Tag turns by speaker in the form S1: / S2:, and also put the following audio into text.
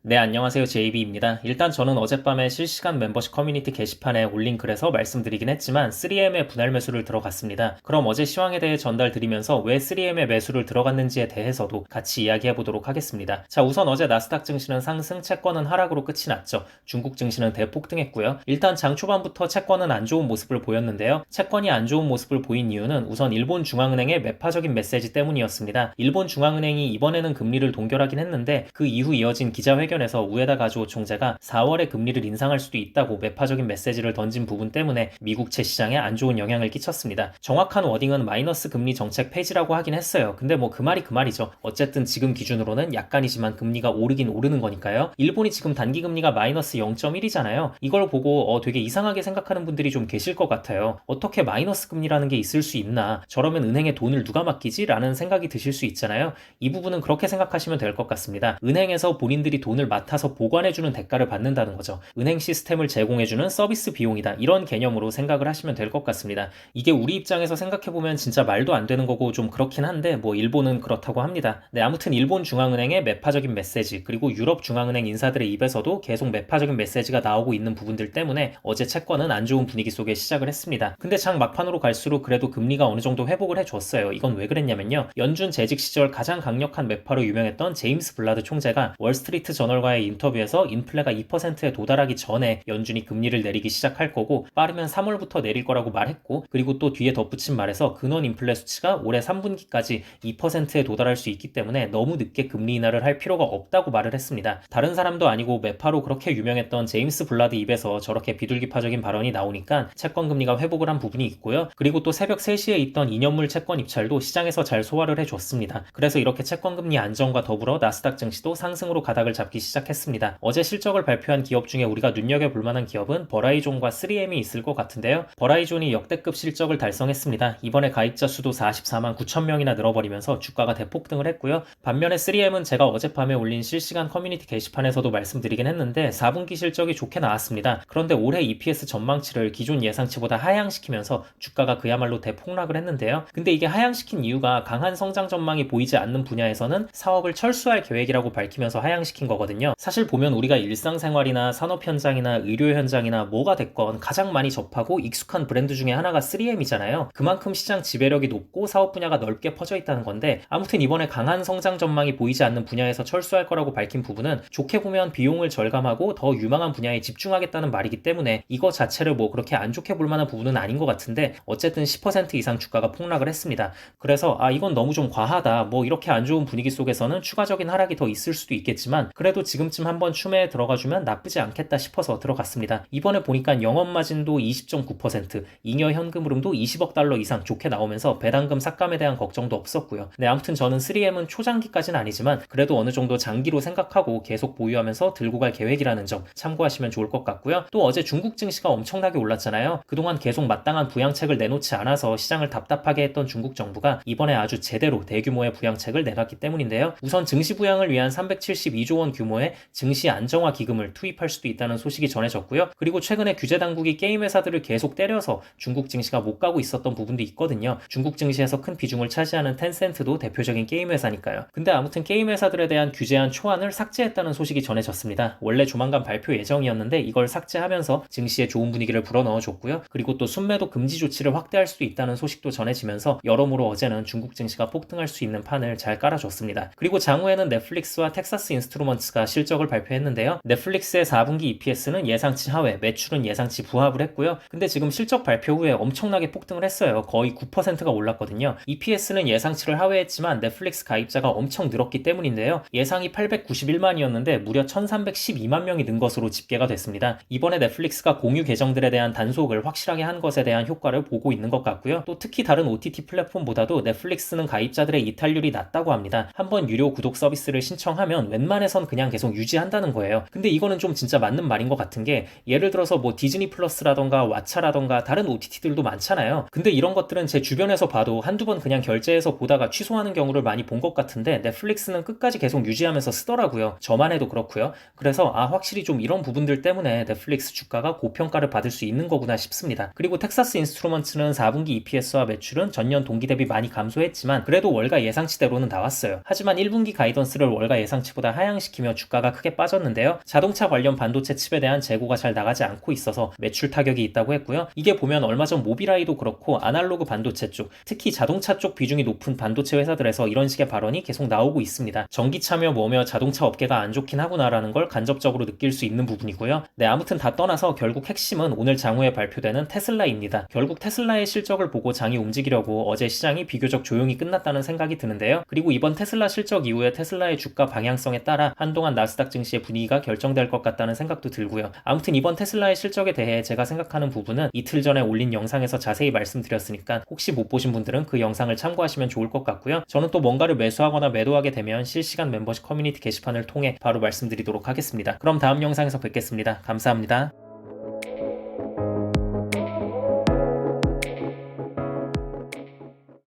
S1: 네, 안녕하세요. JB입니다. 일단 저는 어젯밤에 실시간 멤버십 커뮤니티 게시판에 올린 글에서 말씀드리긴 했지만 3M의 분할 매수를 들어갔습니다. 그럼 어제 시황에 대해 전달드리면서 왜 3M의 매수를 들어갔는지에 대해서도 같이 이야기해 보도록 하겠습니다. 자, 우선 어제 나스닥 증시는 상승, 채권은 하락으로 끝이 났죠. 중국 증시는 대폭등했고요. 일단 장 초반부터 채권은 안 좋은 모습을 보였는데요. 채권이 안 좋은 모습을 보인 이유는 우선 일본 중앙은행의 매파적인 메시지 때문이었습니다. 일본 중앙은행이 이번에는 금리를 동결하긴 했는데 그 이후 이어진 기자회견에서 우에다 가즈오 총재가 4월에 금리를 인상할 수도 있다고 매파적인 메시지를 던진 부분 때문에 미국채 시장에 안 좋은 영향을 끼쳤습니다. 정확한 워딩은 마이너스 금리 정책 폐지라고 하긴 했어요. 근데 뭐 그 말이 그 말이죠. 어쨌든 지금 기준으로는 약간이지만 금리가 오르긴 오르는 거니까요. 일본이 지금 단기 금리가 마이너스 0.1이잖아요. 이걸 보고 되게 이상하게 생각하는 분들이 좀 계실 것 같아요. 어떻게 마이너스 금리라는 게 있을 수 있나? 저러면 은행에 돈을 누가 맡기지? 라는 생각이 드실 수 있잖아요. 이 부분은 그렇게 생각하시면 될 것 같습니다. 은행에서 본인들이 돈을 맡아서 보관해주는 대가를 받는다는 거죠. 은행 시스템을 제공해주는 서비스 비용이다. 이런 개념으로 생각을 하시면 될 것 같습니다. 이게 우리 입장에서 생각해보면 진짜 말도 안 되는 거고 좀 그렇긴 한데 뭐 일본은 그렇다고 합니다. 네, 아무튼 일본 중앙은행의 매파적인 메시지 그리고 유럽 중앙은행 인사들의 입에서도 계속 매파적인 메시지가 나오고 있는 부분들 때문에 어제 채권은 안 좋은 분위기 속에 시작을 했습니다. 근데 장 막판으로 갈수록 그래도 금리가 어느 정도 회복을 해줬어요. 이건 왜 그랬냐면요. 연준 재직 시절 가장 강력한 매파로 유명했던 제임스 블라드 총재가 월스트리트 저널과의 인터뷰에서 인플레가 2%에 도달하기 전에 연준이 금리를 내리기 시작할 거고 빠르면 3월부터 내릴 거라고 말했고 그리고 또 뒤에 덧붙인 말에서 근원 인플레 수치가 올해 3분기까지 2%에 도달할 수 있기 때문에 너무 늦게 금리 인하를 할 필요가 없다고 말을 했습니다. 다른 사람도 아니고 매파로 그렇게 유명했던 제임스 블라드 입에서 저렇게 비둘기파적인 발언이 나오니까 채권 금리가 회복을 한 부분이 있고요. 그리고 또 새벽 3시에 있던 2년물 채권 입찰도 시장에서 잘 소화를 해줬습니다. 그래서 이렇게 채권 금리 안정과 더불어 나스닥 증시도 상승으로 가닥을 잡기 시작했습니다. 어제 실적을 발표한 기업 중에 우리가 눈여겨볼 만한 기업은 버라이존과 3M이 있을 것 같은데요. 버라이존이 역대급 실적을 달성했습니다. 이번에 가입자 수도 44만 9천 명이나 늘어버리면서 주가가 대폭등을 했고요. 반면에 3M은 제가 어젯밤에 올린 실시간 커뮤니티 게시판에서도 말씀드리긴 했는데 4분기 실적이 좋게 나왔습니다. 그런데 올해 EPS 전망치를 기존 예상치보다 하향시키면서 주가가 그야말로 대폭락을 했는데요. 근데 이게 하향시킨 이유가 강한 성장 전망이 보이지 않는 분야에서는 사업을 철수할 계획이라고 밝히면서 하향시킨 거거든요. 사실 보면 우리가 일상생활이나 산업 현장이나 의료 현장이나 뭐가 됐건 가장 많이 접하고 익숙한 브랜드 중에 하나가 3M이잖아요. 그만큼 시장 지배력이 높고 사업 분야가 넓게 퍼져 있다는 건데 아무튼 이번에 강한 성장 전망이 보이지 않는 분야에서 철수할 거라고 밝힌 부분은 좋게 보면 비용을 절감하고 더 유망한 분야에 집중하겠다는 말이기 때문에 이거 자체를 뭐 그렇게 안 좋게 볼 만한 부분은 아닌 것 같은데 어쨌든 10% 이상 주가가 폭락을 했습니다. 그래서 이건 너무 좀 과하다. 뭐 이렇게 안 좋은 분위기 속에서는 추가적인 하락이 더 있을 수도 있겠지만 그래도 지금쯤 한번 추매에 들어가주면 나쁘지 않겠다 싶어서 들어갔습니다. 이번에 보니까 영업마진도 20.9%, 잉여 현금 흐름도 20억 달러 이상 좋게 나오면서 배당금 삭감에 대한 걱정도 없었고요. 네, 아무튼 저는 3M은 초장기까지는 아니지만 그래도 어느 정도 장기로 생각하고 계속 보유하면서 들고 갈 계획이라는 점 참고하시면 좋을 것 같고요. 또 어제 중국 증시가 엄청나게 올랐잖아요. 그동안 계속 마땅한 부양책을 내놓지 않아서 시장을 답답하게 했던 중국 정부가 이번에 아주 제대로 대규모의 부양책을 내놨기 때문인데요. 우선 증시 부양을 위한 372조 원 규모의 증시 안정화 기금을 투입할 수도 있다는 소식이 전해졌고요. 그리고 최근에 규제 당국이 게임 회사들을 계속 때려서 중국 증시가 못 가고 있었던 부분도 있거든요. 중국 증시에서 큰 비중을 차지하는 텐센트도 대표적인 게임 회사니까요. 근데 아무튼 게임 회사들에 대한 규제안 초안을 삭제했다는 소식이 전해졌습니다. 원래 조만간 발표 예정이었는데 이걸 삭제하면서 증시에 좋은 분위기를 불어넣어줬고요. 그리고 또 순매도 금지 조치를 확대할 수도 있다는 소식도 전해지면서 여러모로 어제는 중국 증시가 폭등할 수 있는 판을 잘 깔아줬습니다. 그리고 장후에는 넷플릭스와 텍사스 인스트루먼트가 실적을 발표했는데요. 넷플릭스의 4분기 EPS는 예상치 하회, 매출은 예상치 부합을 했고요. 근데 지금 실적 발표 후에 엄청나게 폭등을 했어요. 거의 9%가 올랐거든요. EPS는 예상치를 하회했지만 넷플릭스 가입자가 엄청 늘었기 때문인데요. 예상이 891만이었는데 무려 1312만 명이 는 것으로 집계가 됐습니다. 이번에 넷플릭스가 공유 계정들에 대한 단속을 확실하게 한 것에 대한 효과를 보고 있는 것 같고요. 또 특히 다른 OTT 플랫폼보다도 넷플릭스는 가입자들의 이탈률이 낮다고 합니다. 한번 유료 구독 서비스를 신청하면 웬만해선 그냥 계속 유지한다는 거예요. 근데 이거는 좀 진짜 맞는 말인 것 같은 게 예를 들어서 뭐 디즈니 플러스라던가 왓챠라던가 다른 OTT들도 많잖아요. 근데 이런 것들은 제 주변에서 봐도 한두 번 그냥 결제해서 보다가 취소하는 경우를 많이 본 것 같은데 넷플릭스는 끝까지 계속 유지하면서 쓰더라고요. 저만 해도 그렇고요. 그래서 확실히 좀 이런 부분들 때문에 넷플릭스 주가가 고평가를 받을 수 있는 거구나 싶습니다. 그리고 텍사스 인스트루먼트는 4분기 EPS와 매출은 전년 동기 대비 많이 감소했지만 그래도 월가 예상치대로는 나왔어요. 하지만 1분기 가이던스를 월가 예상치보다 하향시키며 나오며 주가가 크게 빠졌는데요. 자동차 관련 반도체 칩에 대한 재고가 잘 나가지 않고 있어서 매출 타격이 있다고 했고요. 이게 보면 얼마 전 모비라이도 그렇고 아날로그 반도체 쪽, 특히 자동차 쪽 비중이 높은 반도체 회사들에서 이런 식의 발언이 계속 나오고 있습니다. 전기차며 뭐며 자동차 업계가 안 좋긴 하구나라는 걸 간접적으로 느낄 수 있는 부분이고요. 네, 아무튼 다 떠나서 결국 핵심은 오늘 장후에 발표되는 테슬라입니다. 결국 테슬라의 실적을 보고 장이 움직이려고 어제 시장이 비교적 조용히 끝났다는 생각이 드는데요. 그리고 이번 테슬라 실적 이후에 테슬라의 주가 방향성에 따라 한동안 나스닥 증시의 분위기가 결정될 것 같다는 생각도 들고요. 아무튼 이번 테슬라의 실적에 대해 제가 생각하는 부분은 이틀 전에 올린 영상에서 자세히 말씀드렸으니까 혹시 못 보신 분들은 그 영상을 참고하시면 좋을 것 같고요. 저는 또 뭔가를 매수하거나 매도하게 되면 실시간 멤버십 커뮤니티 게시판을 통해 바로 말씀드리도록 하겠습니다. 그럼 다음 영상에서 뵙겠습니다. 감사합니다.